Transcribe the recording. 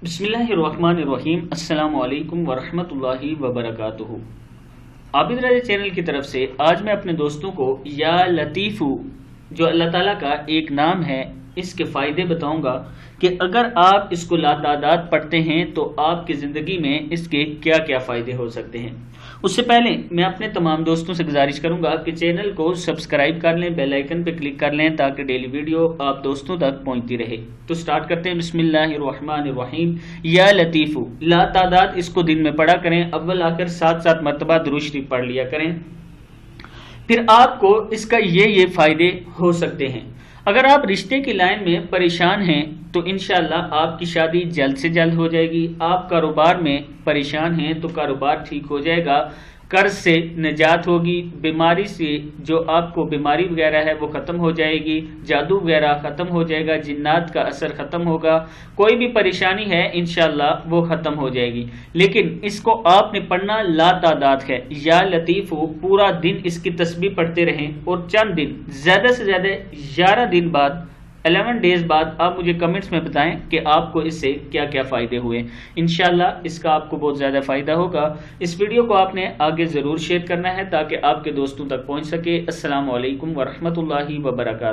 बिस्मिल्लाहिर्रहमानिर्रहीम। अस्सलाम वालेकुम वरहमतुल्लाहि वबरकातुहू। आबिद राजा चैनल की तरफ से आज मैं अपने दोस्तों को या लतीफ़ू जो अल्लाह ताला का एक नाम है इसके फ़ायदे बताऊंगा कि अगर आप इसको लातादाद पढ़ते हैं तो आपकी ज़िंदगी में इसके क्या क्या फ़ायदे हो सकते हैं। उससे पहले मैं अपने तमाम दोस्तों से गुजारिश करूंगा कि चैनल को सब्सक्राइब कर लें, बेल आइकन पर क्लिक कर लें ताकि डेली वीडियो आप दोस्तों तक पहुंचती रहे। तो स्टार्ट करते हैं। बिस्मिल्लाहिर्रहमानिर्रहीम। या लतीफ़ू, ला तादाद इसको दिन में पढ़ा करें, अव्वल आकर 7 मरतबा दुरूद शरीफ पढ़ लिया करें। फिर आपको इसका ये फ़ायदे हो सकते हैं। अगर आप रिश्ते की लाइन में परेशान हैं तो इंशाअल्लाह आपकी शादी जल्द से जल्द हो जाएगी। आप कारोबार में परेशान हैं तो कारोबार ठीक हो जाएगा। कर्ज से निजात होगी। बीमारी से जो आपको बीमारी वगैरह है वो ख़त्म हो जाएगी। जादू वगैरह ख़त्म हो जाएगा। जिन्नात का असर ख़त्म होगा। कोई भी परेशानी है इंशाअल्लाह वो ख़त्म हो जाएगी। लेकिन इसको आपने पढ़ना ला तादाद है। या लतीफ़ हो, पूरा दिन इसकी तस्बीह पढ़ते रहें और चंद दिन, ज़्यादा से ज़्यादा 11 दिन बाद, 11 डेज बाद आप मुझे कमेंट्स में बताएं कि आपको इससे क्या क्या फ़ायदे हुए। इंशाल्लाह इसका आपको बहुत ज़्यादा फ़ायदा होगा। इस वीडियो को आपने आगे ज़रूर शेयर करना है ताकि आपके दोस्तों तक पहुंच सके। अस्सलाम वालेकुम वरहमतुल्लाहि वबरकातुहू।